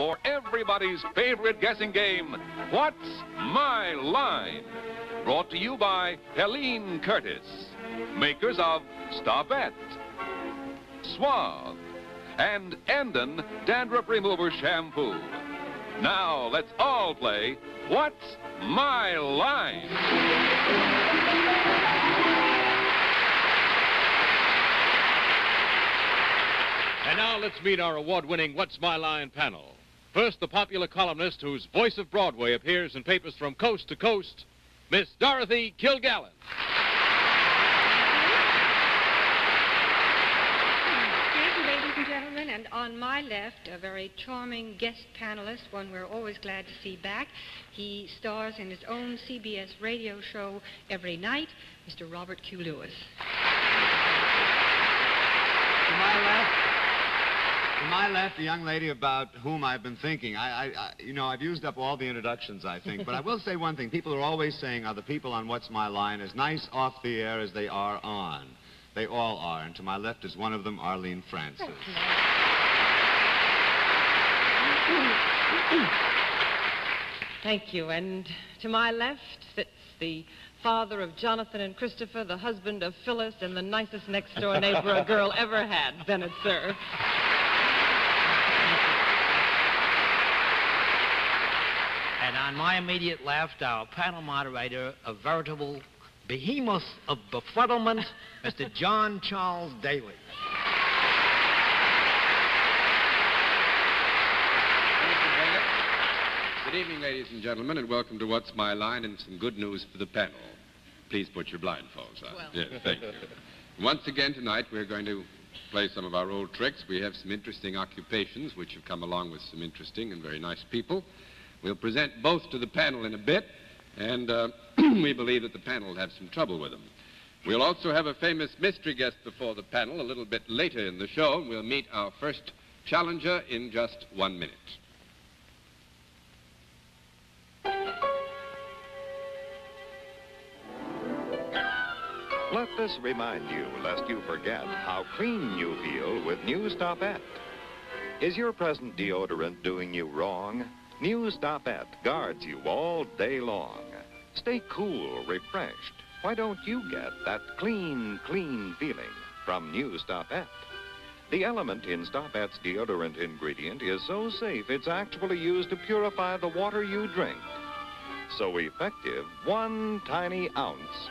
for everybody's favorite guessing game, What's My Line? Brought to you by Helene Curtis, makers of Stopette, Suave, and Endon Dandruff Remover Shampoo. Now, let's all play What's My Line? And now let's meet our award-winning What's My Line panel. First, the popular columnist whose voice of Broadway appears in papers from coast to coast, Miss Dorothy Kilgallen. Thank you, ladies and gentlemen. And on my left, a very charming guest panelist, one we're always glad to see back. He stars in his own CBS radio show every night, Mr. Robert Q. Lewis. To my left, the young lady about whom I've been thinking. I've used up all the introductions, I think. But I will say one thing. People are always saying, are the people on What's My Line as nice off the air as they are on? They all are. And to my left is one of them, Arlene Francis. Thank you. And to my left sits the father of Jonathan and Christopher, the husband of Phyllis, and the nicest next-door neighbor a girl ever had, Bennett Cerf. And on my immediate left, our panel moderator, a veritable behemoth of befuddlement, Mr. John Charles Daly. Good evening, ladies and gentlemen, and welcome to What's My Line, and some good news for the panel. Please put your blindfolds on. Well. Yes, thank you. Once again tonight, we're going to play some of our old tricks. We have some interesting occupations which have come along with some interesting and very nice people. We'll present both to the panel in a bit, and we believe that the panel will have some trouble with them. We'll also have a famous mystery guest before the panel a little bit later in the show, and we'll meet our first challenger in just 1 minute. Let this remind you, lest you forget, how clean you feel with new Stopette. Is your present deodorant doing you wrong? New Stopette guards you all day long. Stay cool, refreshed. Why don't you get that clean, clean feeling from new Stopette? The element in Stopette's deodorant ingredient is so safe it's actually used to purify the water you drink. So effective, 1 tiny ounce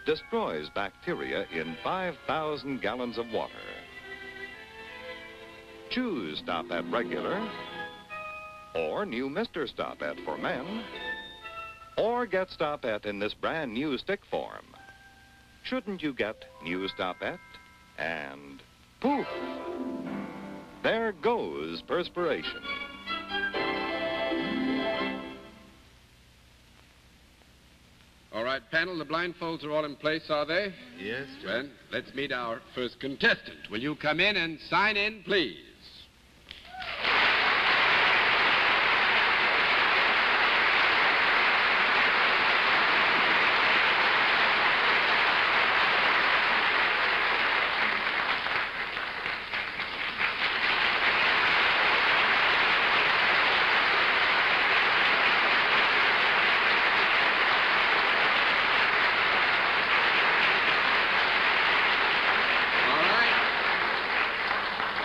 destroys bacteria in 5,000 gallons of water. Choose Stopette Regular, or new Mr. Stopette for men, or get Stopette in this brand new stick form. Shouldn't you get new Stopette? And poof! There goes perspiration. All right, panel, the blindfolds are all in place, are they? Yes, John. Well, let's meet our first contestant. Will you come in and sign in, please?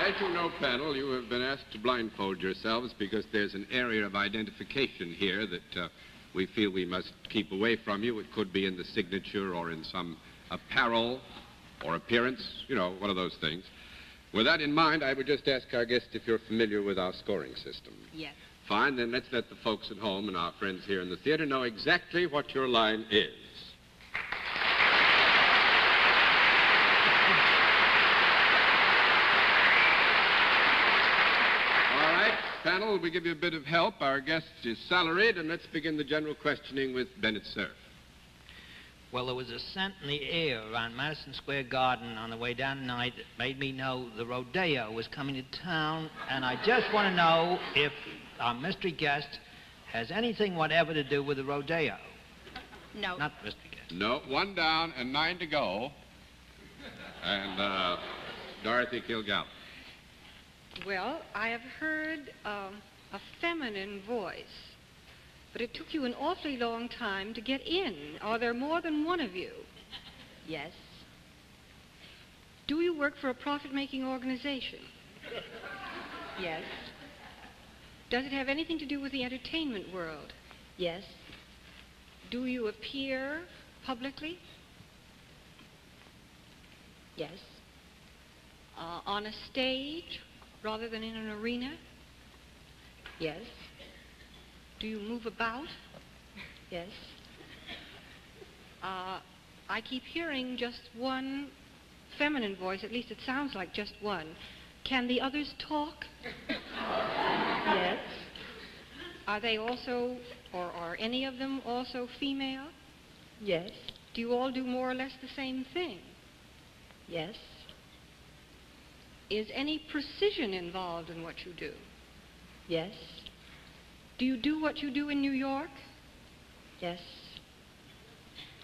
As you know, panel, you have been asked to blindfold yourselves because there's an area of identification here that we feel we must keep away from you. It could be in the signature or in some apparel or appearance, you know, one of those things. With that in mind, I would just ask our guest if you're familiar with our scoring system. Yes. Fine, then let's let the folks at home and our friends here in the theater know exactly what your line is. Panel, we give you a bit of help. Our guest is salaried, and let's begin the general questioning with Bennett Cerf. Well, there was a scent in the air around Madison Square Garden on the way down tonight that made me know the rodeo was coming to town, and I just want to know if our mystery guest has anything whatever to do with the rodeo. No. Not mystery guest. No, 1 down and 9 to go. And Dorothy Kilgallen. Well, I have heard a feminine voice. But it took you an awfully long time to get in. Are there more than one of you? Yes. Do you work for a profit-making organization? Yes. Does it have anything to do with the entertainment world? Yes. Do you appear publicly? Yes. On a stage rather than in an arena? Yes. Do you move about? Yes. I keep hearing just one feminine voice. At least it sounds like just one. Can the others talk? Yes. Are they also, or are any of them also female? Yes. Do you all do more or less the same thing? Yes. Is any precision involved in what you do? Yes. Do you do what you do in New York? Yes.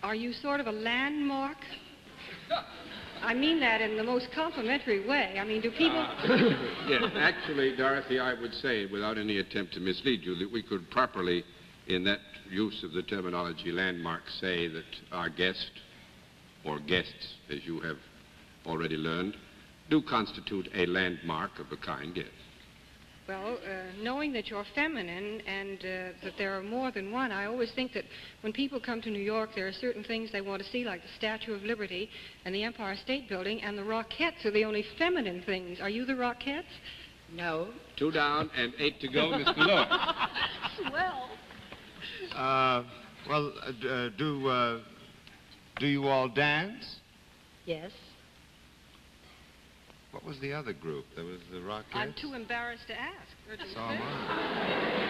Are you sort of a landmark? I mean that in the most complimentary way. I mean, do people... Yes, actually, Dorothy, I would say, without any attempt to mislead you, that we could properly, in that use of the terminology landmark, say that our guest, or guests, as you have already learned, do constitute a landmark of a kind, yes. Well, knowing that you're feminine and that there are more than one, I always think that when people come to New York, there are certain things they want to see, like the Statue of Liberty and the Empire State Building, and the Rockettes are the only feminine things. Are you the Rockettes? No. 2 down and 8 to go, Mr. Lewis. Well, do you all dance? Yes. What was the other group? There was the Rockettes? I'm too embarrassed to ask. Or to So am say.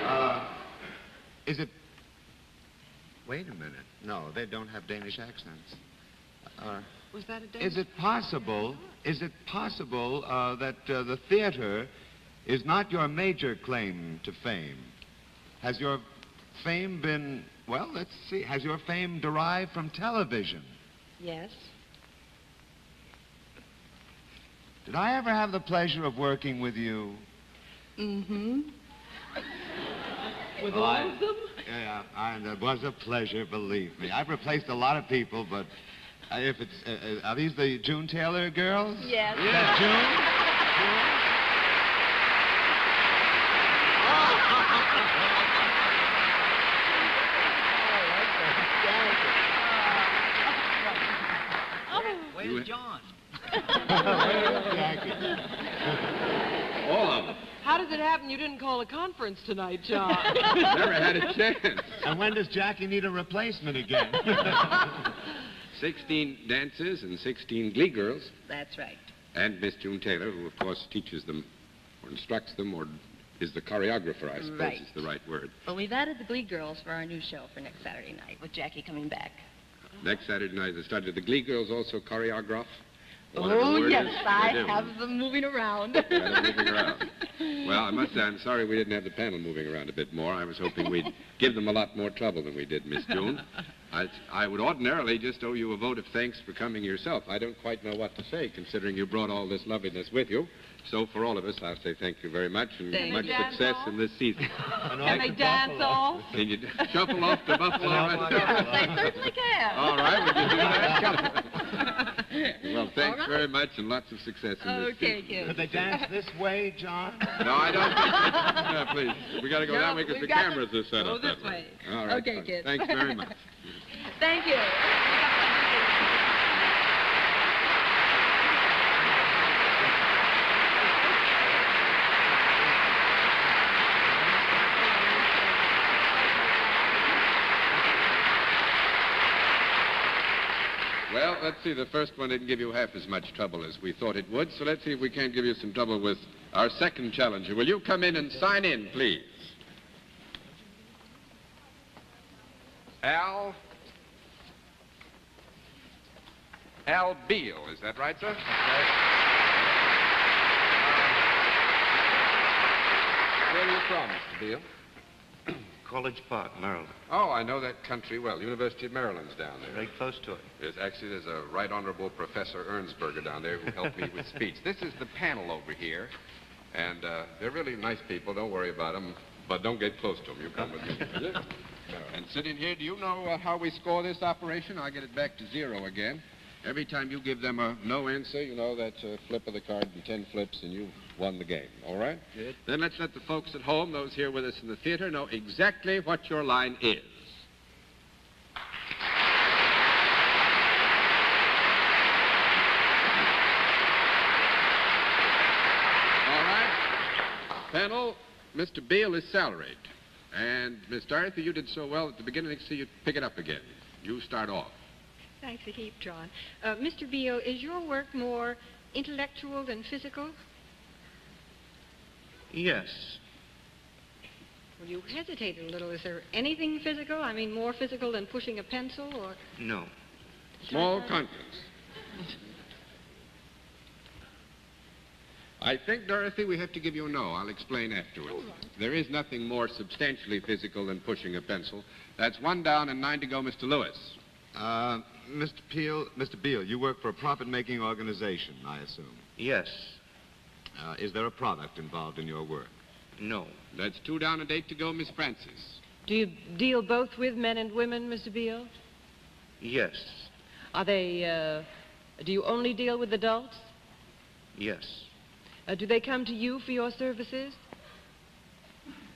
I. Is it... Wait a minute. No, they don't have Danish accents. Was that a dance? Is it possible that the theater is not your major claim to fame? Has your fame been... Well, let's see. Has your fame derived from television? Yes. Did I ever have the pleasure of working with you? Mm-hmm. With all of them? Yeah, and it was a pleasure, believe me. I've replaced a lot of people, but if it's... are these the June Taylor girls? Yes. Is that June? Where's John? Jackie. All of them. How does it happen you didn't call a conference tonight, John? Never had a chance. And when does Jackie need a replacement again? 16 dancers and 16 glee girls. That's right. And Miss June Taylor, who, of course, teaches them or instructs them or is the choreographer, I suppose Right. is the right word. Well, we've added the Glee Girls for our new show for next Saturday night, with Jackie coming back. Next Saturday night, they started. The glee girls also choreograph? Oh, yes, I do. have them moving around. Yeah, they're moving around. Well, I must say, I'm sorry we didn't have the panel moving around a bit more. I was hoping we'd give them a lot more trouble than we did, Miss June. I would ordinarily just owe you a vote of thanks for coming yourself. I don't quite know what to say, considering you brought all this loveliness with you. So for all of us, I'll say thank you very much and Thank much you. success in this season. Can they dance off? Can you shuffle off to Buffalo Restaurant? They certainly can. All right, we'll just do that. Well, thanks All right. very much and lots of success in this Okay, season. kid. Could they dance this way, John? No, I don't think... No, please. We got to go No, that way because the we've got to cameras are set go up this that way. way. All right. Okay, fine. kid. Thanks very much. Thank you. Well, let's see. The first one didn't give you half as much trouble as we thought it would, so let's see if we can't give you some trouble with our second challenger. Will you come in and sign in, please? Al Beal, is that right, sir? Where are you from, Mr. Beal? College Park, Maryland. Oh, I know that country well. University of Maryland's down there. Very close to it. There's a Right Honorable Professor Ernsberger down there who helped me with speech. This is the panel over here, and they're really nice people. Don't worry about them. But don't get close to him. You come with me, will you? And sitting here, do you know how we score this operation? I'll get it back to 0 again. Every time you give them a no answer, you know that's a flip of the card and 10 flips, and you've won the game. All right? Good. Then let's let the folks at home, those here with us in the theater, know exactly what your line is. All right. Panel, Mr. Beale is salaried. And, Miss Dorothy, you did so well at the beginning, I see you pick it up again. You start off. Thanks a heap, John. Mr. Beale, is your work more intellectual than physical? Yes. Well, you hesitated a little. Is there anything physical? I mean, more physical than pushing a pencil, or... No. Small conference. I think, Dorothy, we have to give you a no. I'll explain afterwards. There is nothing more substantially physical than pushing a pencil. That's 1 down and 9 to go, Mr. Lewis. Mr. Beale, you work for a profit-making organization, I assume. Yes. Is there a product involved in your work? No. That's 2 down and 8 to go, Miss Francis. Do you deal both with men and women, Mr. Beale? Yes. Are they, do you only deal with adults? Yes. Do they come to you for your services?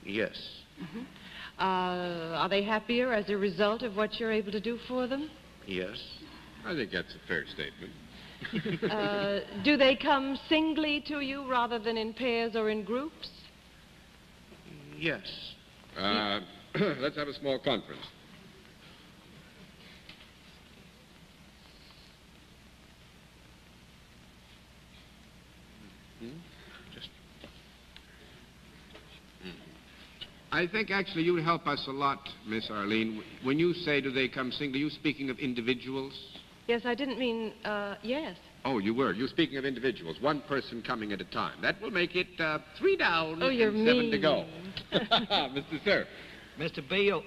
Yes. Mm-hmm. Are they happier as a result of what you're able to do for them? Yes. I think that's a fair statement. Do they come singly to you rather than in pairs or in groups? Yes. Let's have a small conference. I think actually you'd help us a lot, Miss Arlene. When you say do they come singly, you speaking of individuals? Yes, I didn't mean, yes. Oh, you were. You're speaking of individuals, one person coming at a time. That will make it 3 down Oh, you're and 7 mean. to go. Mr. Sir. Mr. Beale,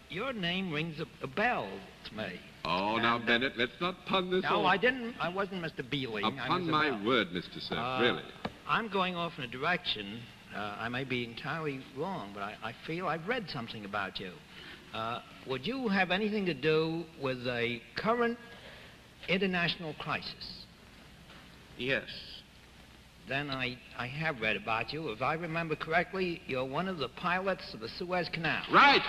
your name rings a bell to me. Oh, now, Bennett, let's not pun this No, off. I didn't. I wasn't Mr. Bealing. Upon my word, Mr. Sir, really. I'm going off in a direction. I may be entirely wrong, but I feel I've read something about you. Would you have anything to do with a current international crisis? Yes. Then I have read about you. If I remember correctly, you're one of the pilots of the Suez Canal. Right.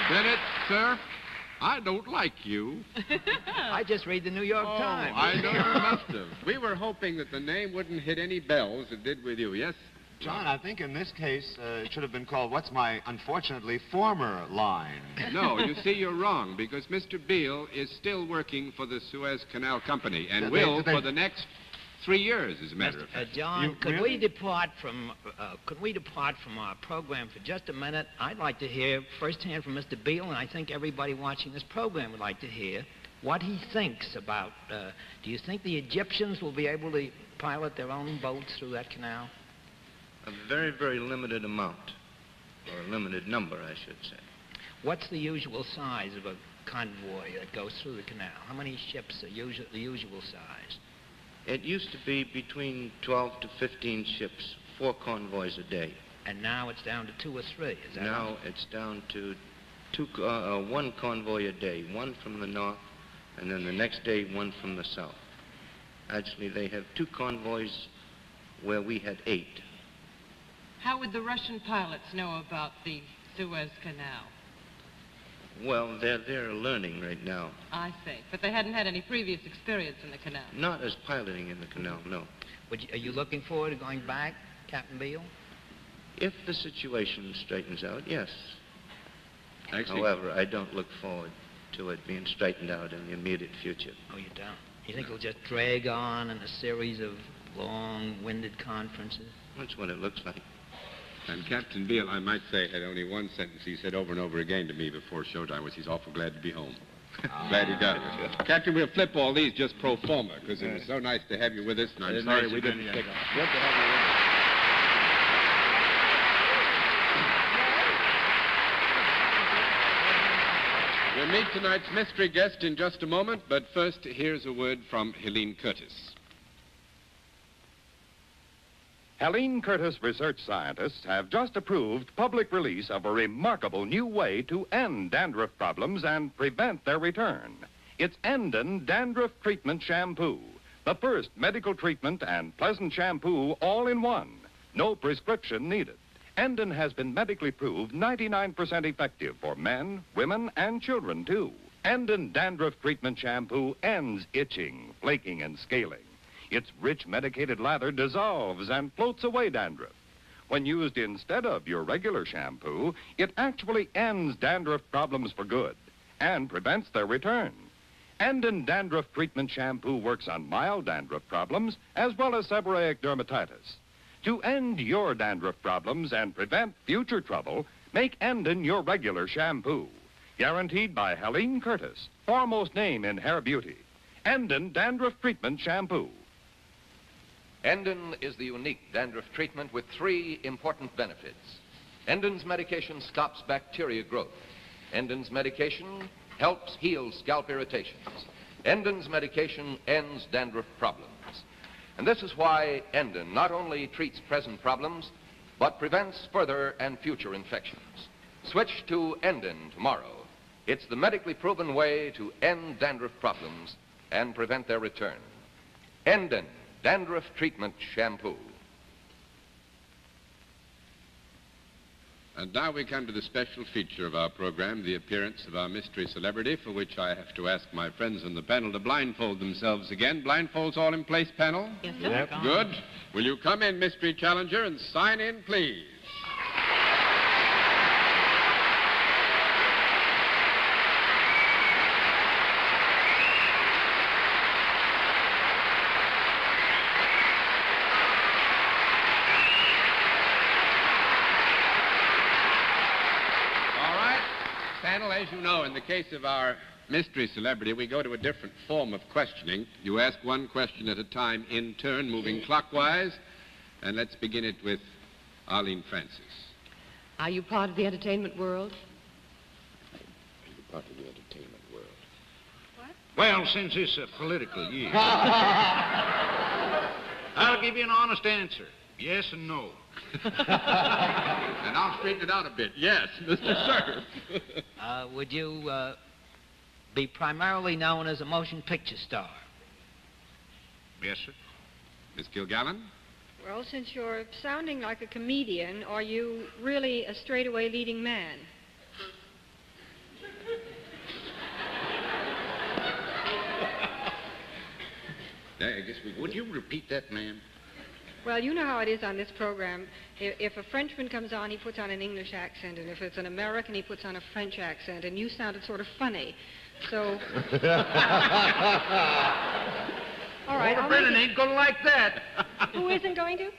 Bennett, sir, I don't like you. I just read the New York Times. I know you must have. We were hoping that the name wouldn't hit any bells it did with you, yes? John, I think in this case, it should have been called What's My Unfortunately Former Line. No, you see, you're wrong, because Mr. Beale is still working for the Suez Canal Company and will for the next 3 years, as a matter of fact. John, could we depart from our program for just a minute? I'd like to hear firsthand from Mr. Beale, and I think everybody watching this program would like to hear what he thinks about. Do you think the Egyptians will be able to pilot their own boats through that canal? A very, very limited amount, or a limited number, I should say. What's the usual size of a convoy that goes through the canal? How many ships are the usual size? It used to be between 12 to 15 ships, 4 convoys a day. And now it's down to 2 or 3, is that Now right? it's down to 1 convoy a day, 1 from the north, and then the next day 1 from the south. Actually, they have 2 convoys where we had 8. How would the Russian pilots know about the Suez Canal? Well, they're learning right now. I see. But they hadn't had any previous experience in the canal. Not as piloting in the canal, no. Are you looking forward to going back, Captain Beale? If the situation straightens out, yes. Actually, However, I don't look forward to it being straightened out in the immediate future. Oh, you don't? You think it'll just drag on in a series of long-winded conferences? That's what it looks like. and Captain Beale, I might say, had only one sentence he said over and over again to me before showtime, was he's awful glad to be home. Glad he does. Captain, we'll flip all these just pro forma, because it was so nice to have you with us, and I'm sorry we didn't stick. Good to have you with us. We'll meet tonight's mystery guest in just a moment, but first, here's a word from Helene Curtis. Helene Curtis research scientists have just approved public release of a remarkable new way to end dandruff problems and prevent their return. It's Endon Dandruff Treatment Shampoo, the first medical treatment and pleasant shampoo all in one. No prescription needed. Endon has been medically proved 99% effective for men, women, and children, too. Endon Dandruff Treatment Shampoo ends itching, flaking, and scaling. Its rich medicated lather dissolves and floats away dandruff. When used instead of your regular shampoo, it actually ends dandruff problems for good and prevents their return. Endon Dandruff Treatment Shampoo works on mild dandruff problems as well as seborrheic dermatitis. To end your dandruff problems and prevent future trouble, make Endon your regular shampoo. Guaranteed by Helene Curtis, foremost name in hair beauty. Endon Dandruff Treatment Shampoo. Endon is the unique dandruff treatment with 3 important benefits. Endon's medication stops bacteria growth. Endon's medication helps heal scalp irritations. Endon's medication ends dandruff problems. And this is why Endon not only treats present problems, but prevents further and future infections. Switch to Endon tomorrow. It's the medically proven way to end dandruff problems and prevent their return. Endon Dandruff Treatment Shampoo. And now we come to the special feature of our program, the appearance of our mystery celebrity, for which I have to ask my friends on the panel to blindfold themselves again. Blindfolds all in place, panel? Yes, sir. Yep. Good. Will you come in, mystery challenger, and sign in, please? As you know, in the case of our mystery celebrity, we go to a different form of questioning. You ask one question at a time in turn, moving clockwise. And let's begin it with Arlene Francis. Are you part of the entertainment world? Are you part of the entertainment world? What? Well, since it's a political year, I'll give you an honest answer. Yes and no. And I'll straighten it out a bit. Yes, Mr. Sir. Would you be primarily known as a motion picture star? Yes, sir. Miss Kilgallen? Well, since you're sounding like a comedian, are you really a straightaway leading man? I guess we Would you repeat that, ma'am? Well, you know how it is on this program. If a Frenchman comes on, he puts on an English accent, and if it's an American, he puts on a French accent, and you sounded sort of funny. So... All right, Walter Brennan ain't going to like that. Who isn't going to?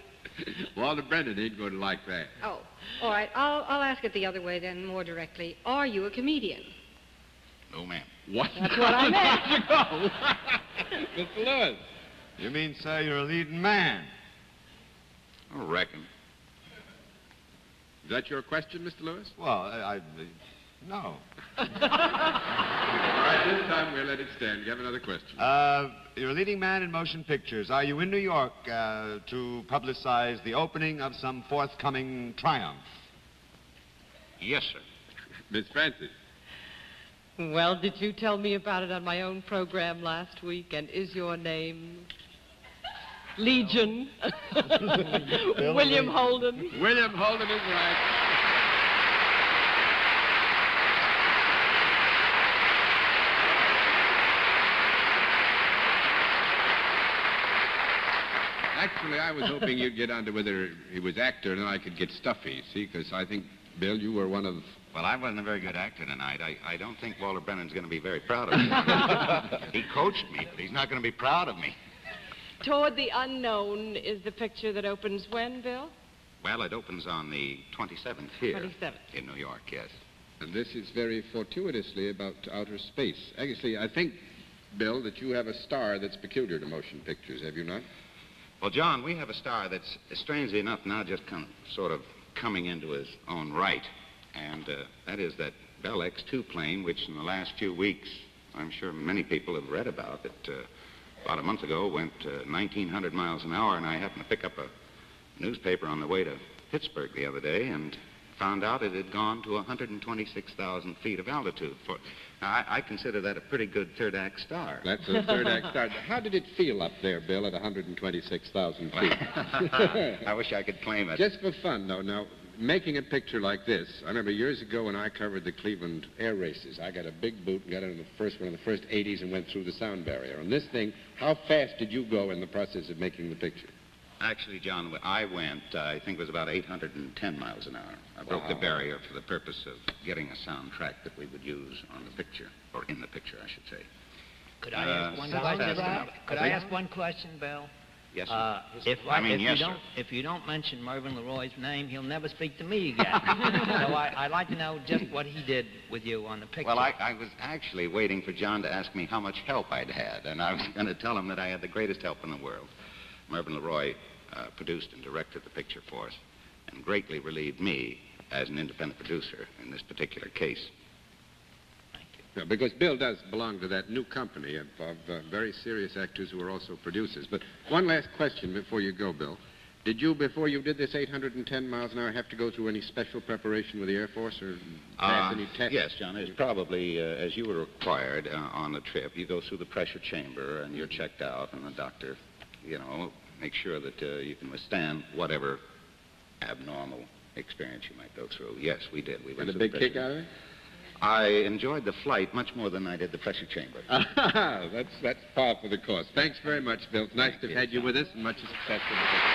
Walter Brennan ain't going to like that. Oh, all right. I'll ask it the other way then, more directly. Are you a comedian? No, ma'am. What? That's what I meant. Mr. Lewis. You mean, sir, you're a leading man? I reckon. Is that your question, Mr. Lewis? Well, no. All right, this time we'll let it stand. You have another question. You're a leading man in motion pictures. Are you in New York to publicize the opening of some forthcoming triumph? Yes, sir. Miss Francis. Well, did you tell me about it on my own program last week? And is your name Legion? William Holden? William Holden is right. Actually, I was hoping you'd get on to whether he was actor and I could get stuffy, see, because I think, Bill, you were one of... Well, I wasn't a very good actor tonight. I don't think Walter Brennan's going to be very proud of me. He coached me, but he's not going to be proud of me. Toward the Unknown is the picture that opens when, Bill? Well, it opens on the 27th here. 27th. In New York, yes. And this is very fortuitously about outer space. Actually, I think, Bill, that you have a star that's peculiar to motion pictures, have you not? Well, John, we have a star that's, strangely enough, now just sort of coming into his own right. And that is that Bell X-2 plane, which in the last few weeks, I'm sure many people have read about. It, about a month ago, went 1,900 miles an hour, and I happened to pick up a newspaper on the way to Pittsburgh the other day and found out it had gone to 126,000 feet of altitude. I consider that a pretty good third act star. That's a third act star. How did it feel up there, Bill, at 126,000 feet? I wish I could claim it. Just for fun, though. Now, making a picture like this, I remember years ago when I covered the Cleveland air races, I got a big boot and got in one of the first 80s and went through the sound barrier. On this thing, how fast did you go in the process of making the picture? Actually, John, I went, I think it was about 810 miles an hour. I broke the barrier for the purpose of getting a sound track that we would use on the picture, or in the picture, I should say. Could I ask one question? Could I ask one question, Bill? Yes, sir. If you don't mention Mervyn LeRoy's name, he'll never speak to me again. So I'd like to know just what he did with you on the picture. Well, I was actually waiting for John to ask me how much help I'd had, and I was going to tell him that I had the greatest help in the world. Mervyn LeRoy produced and directed the picture for us and greatly relieved me as an independent producer in this particular case. Thank you. Yeah, because Bill does belong to that new company of very serious actors who are also producers. But one last question before you go, Bill. Did you, before you did this 810 miles an hour, have to go through any special preparation with the Air Force or pass any tests? Yes, John. It's probably, as you were required on the trip, you go through the pressure chamber and you're checked out, and the doctor, make sure that you can withstand whatever abnormal experience you might go through. Yes, we did. We went through a big kick out of it? I enjoyed the flight much more than I did the pressure chamber. That's par for the course. Thanks very much, Bill. It's nice to have had you with us, and much success in the picture.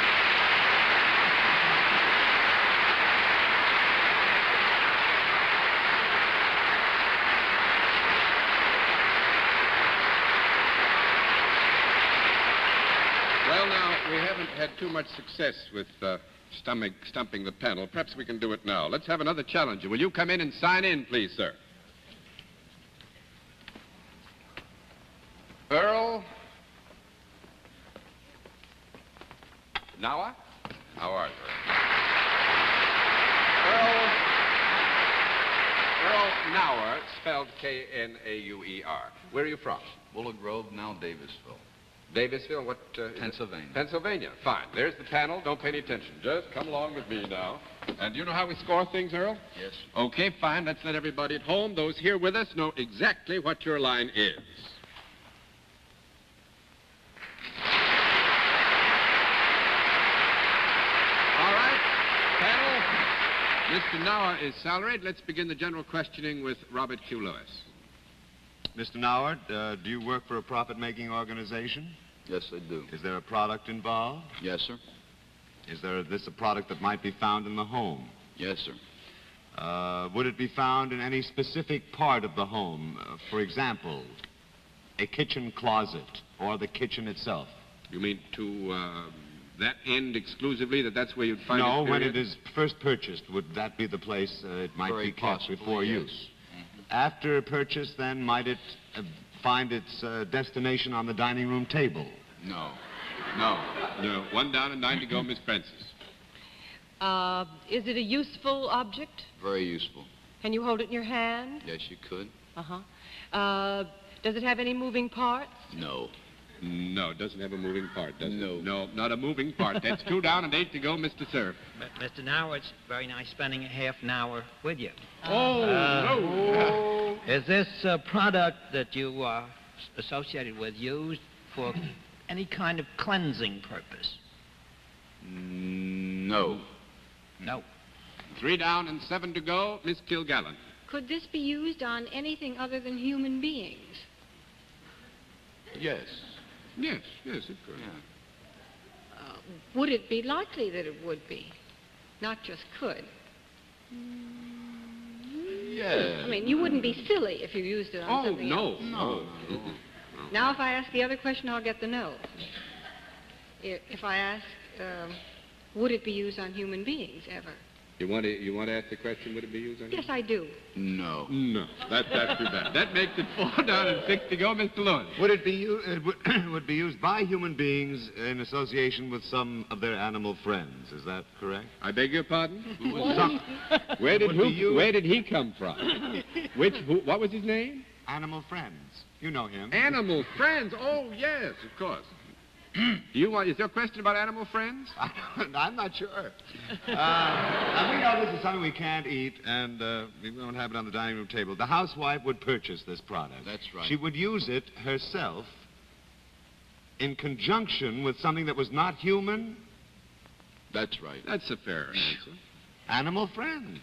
Well, now, we haven't had too much success with stumping the panel. Perhaps we can do it now. Let's have another challenger. Will you come in and sign in, please, sir? Earl Nauer? How are you? Earl Nauer, spelled K-N-A-U-E-R. Where are you from? Willow Grove, now Davisville. Davisville, what? Pennsylvania. Pennsylvania. Fine. There's the panel. Don't pay any attention. Just come along with me now. And do you know how we score things, Earl? Yes. Okay, fine. Let's let everybody at home, those here with us, know exactly what your line is. All right. Panel, Mr. Nauer is salaried. Let's begin the general questioning with Robert Q. Lewis. Mr. Nauer, do you work for a profit-making organization? Yes, I do. Is there a product involved? Yes, sir. Is this a product that might be found in the home? Yes, sir. Would it be found in any specific part of the home? For example, a kitchen closet or the kitchen itself? You mean to that end exclusively, that's where you'd find it? No, when it is first purchased, would that be the place it might be kept before use? After purchase, then, might it find its destination on the dining room table? No. One down and 9 to go, Miss Francis. Is it a useful object? Very useful. Can you hold it in your hand? Yes, you could. Does it have any moving parts? No. No, it doesn't have a moving part, does it? No. No, not a moving part. That's 2 down and 8 to go, Mr. Sir. Mr. Nauer, it's very nice spending a half an hour with you. No. Is this product that you are associated with used for any kind of cleansing purpose? No. No. 3 down and 7 to go, Miss Kilgallen. Could this be used on anything other than human beings? Yes. Yes, it could. Yeah. Would it be likely that it would be? Not just could. Yes. I mean, you wouldn't be silly if you used it on something else. No. Now, if I ask the other question, I'll get the no. If I ask, would it be used on human beings ever? You want to ask the question, would it be used on you? Yes, I do. No. No. That's too bad. That makes it 4 down and 6 to go, Mr. Lewis. Would it be would be used by human beings in association with some of their animal friends? Is that correct? I beg your pardon? Some- Where did Would be used- where did he come from? What was his name? Animal friends. You know him. Animal friends. Oh, yes, of course. Is your question about animal friends? I'm not sure. Now, we know this is something we can't eat, and we don't have it on the dining room table. The housewife would purchase this product. That's right. She would use it herself in conjunction with something that was not human. That's right. That's a fair answer. Animal friends.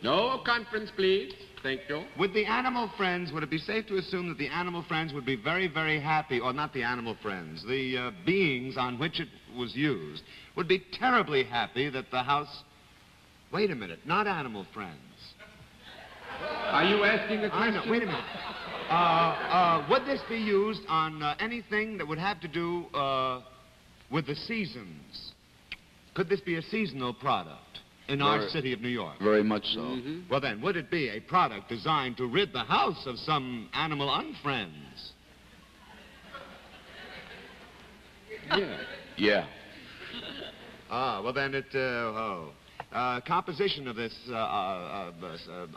No conference, please. Thank you. With the animal friends, would it be safe to assume that the animal friends would be very, very happy, or not the animal friends, the beings on which it was used, would be terribly happy that the house... Wait a minute, not animal friends. Are you asking a question? I know, wait a minute. Would this be used on anything that would have to do with the seasons? Could this be a seasonal product in our city of New York? Very much so. Mm-hmm. Well, then, would it be a product designed to rid the house of some animal unfriends? Yeah. Yeah. Well, then composition of this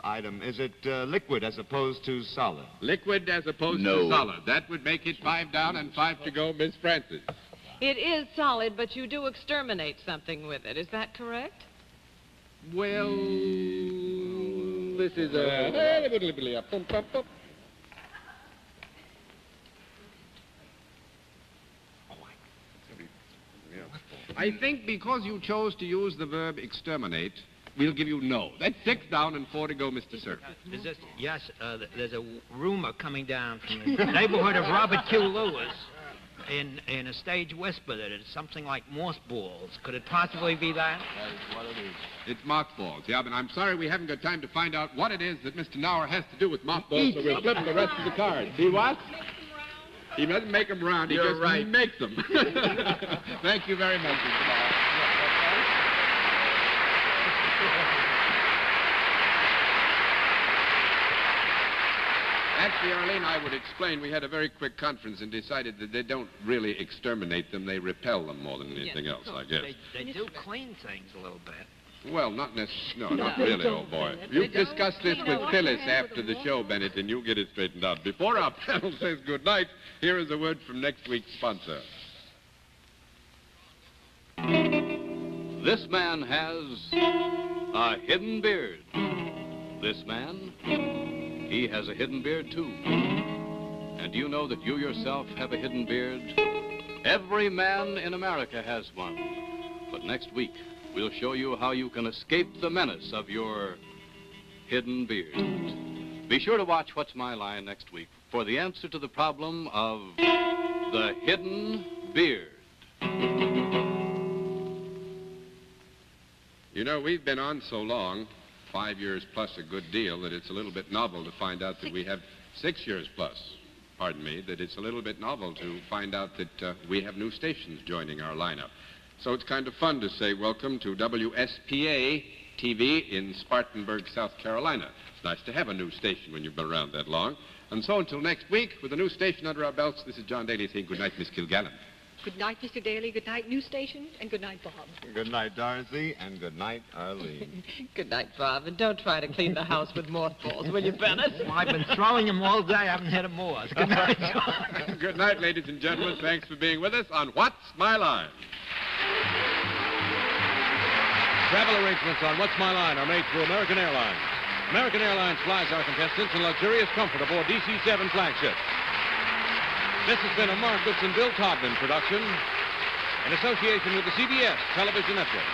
item, is it liquid as opposed to solid? Liquid as opposed No. to solid. That would make it 5 down and 5 to go, Miss Francis. It is solid, but you do exterminate something with it. Is that correct? Well, this is a... I think because you chose to use the verb exterminate, we'll give you no. That's 6 down and 4 to go, Mr. Sir. There's a rumor coming down from the neighborhood of Robert Q. Lewis in a stage whisper that it's something like mothballs. Could it possibly be that? That's what it is. It's mothballs, yeah, but I'm sorry we haven't got time to find out what it is that Mr. Nauer has to do with mothballs, so we'll flip the rest of the cards. See what? He doesn't make them round, he just makes them. Thank you very much, Mr. Nauer. Actually, Arlene, I would explain. We had a very quick conference and decided that they don't really exterminate them. They repel them more than anything else, I guess. They do clean things a little bit. Well, not necessarily. No, not really, old boy. You discuss this with Phyllis after the show, Bennett, and you'll get it straightened out. Before our panel says good night, here is a word from next week's sponsor. This man has a hidden beard. This man, he has a hidden beard, too. And do you know that you yourself have a hidden beard? Every man in America has one. But next week, we'll show you how you can escape the menace of your hidden beard. Be sure to watch What's My Line next week for the answer to the problem of the hidden beard. You know, we've been on so long, 5 years plus a good deal, that it's a little bit novel to find out that we have 6 years plus, pardon me, that it's a little bit novel to find out that we have new stations joining our lineup. So it's kind of fun to say welcome to WSPA TV in Spartanburg, South Carolina. It's nice to have a new station when you've been around that long. And so until next week, with a new station under our belts, this is John Daly saying good night, Miss Kilgallen. Good night, Mr. Daly. Good night, new station. And good night, Bob. Good night, Dorothy, and good night, Arlene. Good night, Bob. And don't try to clean the house with mothballs, will you, Bennett? Well, I've been throwing them all day. I haven't hit a moth. Good night, John. Good night, ladies and gentlemen. Thanks for being with us on What's My Line? Travel arrangements on What's My Line are made through American Airlines. American Airlines flies our contestants in luxurious comfort aboard DC-7 flagships. This has been a Mark Goodson, Bill Todman production in association with the CBS Television Network.